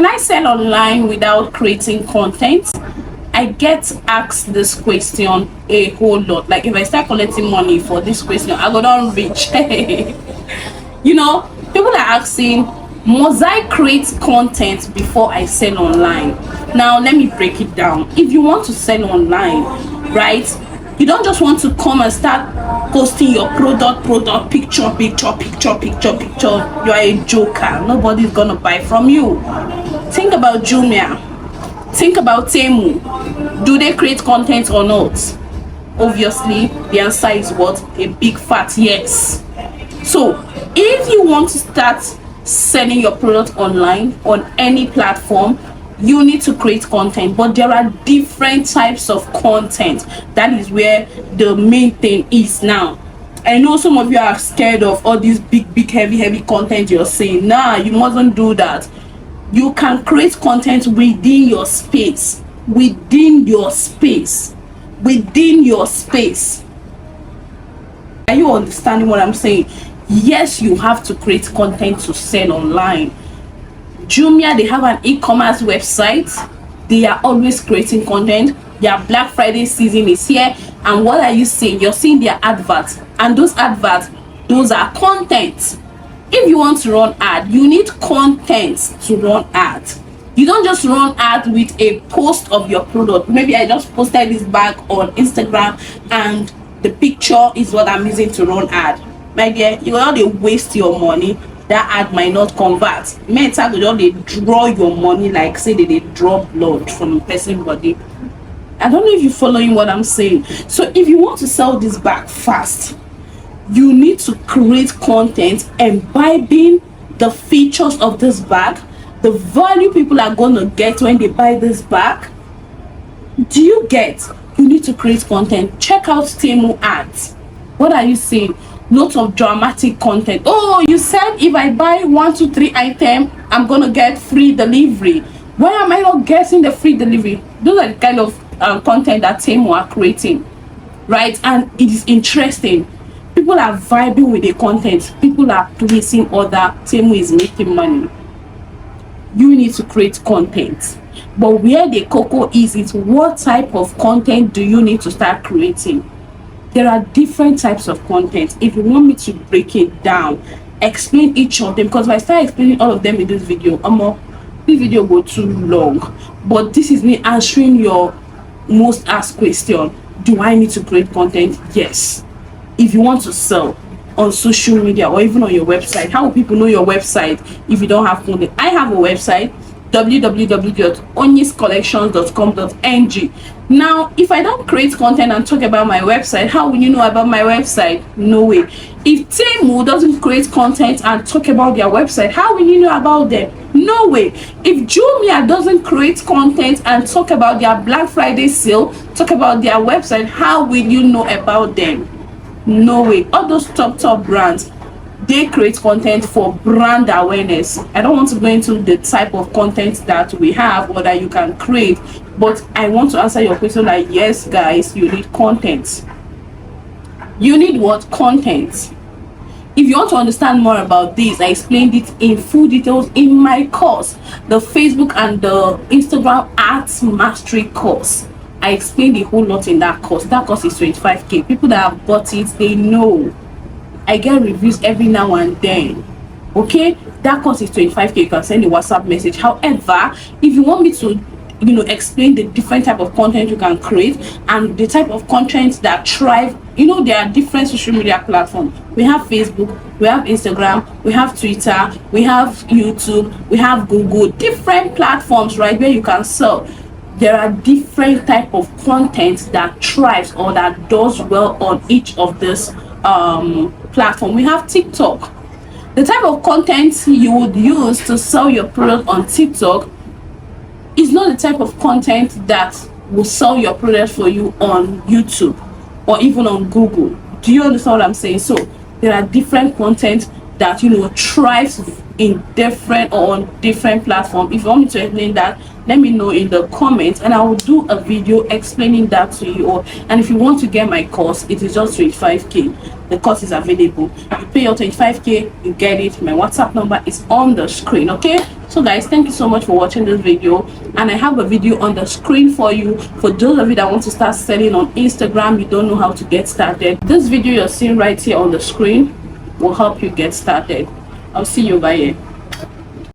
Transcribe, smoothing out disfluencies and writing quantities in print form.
Can I sell online without creating content? I get asked this question a whole lot. Like if I start collecting money for this question, I go down rich. People are asking, must I create content before I sell online? Now let me break it down. If you want to sell online, right, you don't just want to come and start posting your product picture. You are a joker. Nobody's gonna buy from you. Think about Jumia, think about Temu. Do they create content or not? Obviously the answer is what? A big fat yes. So if you want to start selling your product online on any platform, you need to create content. But there are different types of content. That is where the main thing is. Now I know some of you are scared of all this big heavy content you're saying. Nah, you mustn't do that. You can create content within your space. Are you understanding what I'm saying? Yes, you have to create content to sell online. Jumia, they have an e-commerce website. They are always creating content. Their Black Friday season is here, and what are you seeing? You're seeing their adverts, and those adverts, those are content. If you want to run ad, you need content to run ad. You don't just run ad with a post of your product. Maybe I just posted this bag on Instagram and the picture is what I'm using to run ad. My dear, you will not waste your money. That ad might not convert. Meta will just draw your money like say they draw blood from a person's body. I don't know if you're following what I'm saying. So if you want to sell this bag fast, you need to create content imbibing the features of this bag, the value people are going to get when they buy this bag. Do you get? You need to create content. Check out Temu ads. What are you saying? Lots of dramatic content. Oh, you said if I buy 1 2 3 item, I'm gonna get free delivery. Why am I not getting the free delivery? Those are the kind of content that Temu are creating, right? And it is interesting. People are vibing with the content. People are placing order. Temu is making money. You need to create content. But where the cocoa is what type of content do you need to start creating? There are different types of content. If you want me to break it down, explain each of them, because if I start explaining all of them in this video, this video will go too long. But this is me answering your most asked question. Do I need to create content? Yes. If you want to sell on social media or even on your website, how will people know your website if you don't have content? I have a website, www.onyiscollections.com.ng. Now if I don't create content and talk about my website, how will you know about my website? No way. If Temu doesn't create content and talk about their website, how will you know about them? No way. If Jumia doesn't create content and talk about their Black Friday sale, talk about their website, how will you know about them? No way. All those top brands, they create content for brand awareness. I don't want to go into the type of content that we have or that you can create, but I want to answer your question like, yes guys, you need content. You need what? Content. If you want to understand more about this, I explained it in full details in my course, the Facebook and the Instagram Ads Mastery course. I explained a whole lot in that course. That course is 25k. People that have bought it, they know. I get reviews every now and then. Okay, that course is 25k. You can send a WhatsApp message. However, if you want me to explain the different type of content you can create and the type of content that thrive, there are different social media platforms. We have Facebook, we have Instagram, we have Twitter, we have YouTube, we have Google, different platforms, right, where you can sell. There are different type of content that thrives or that does well on each of this platform. We have TikTok. The type of content you would use to sell your product on TikTok is not the type of content that will sell your product for you on YouTube or even on Google. Do you understand what I'm saying? So there are different content that thrives in different or on different platforms. If you want me to explain that, let me know in the comments and I will do a video explaining that to you all. And if you want to get my course, it is just 25k. The course is available. You pay your 25k, you get it. My WhatsApp number is on the screen. Okay, so guys, thank you so much for watching this video, and I have a video on the screen for you. For those of you that want to start selling on Instagram, you don't know how to get started, this video you're seeing right here on the screen will help you get started. I'll see you. Bye.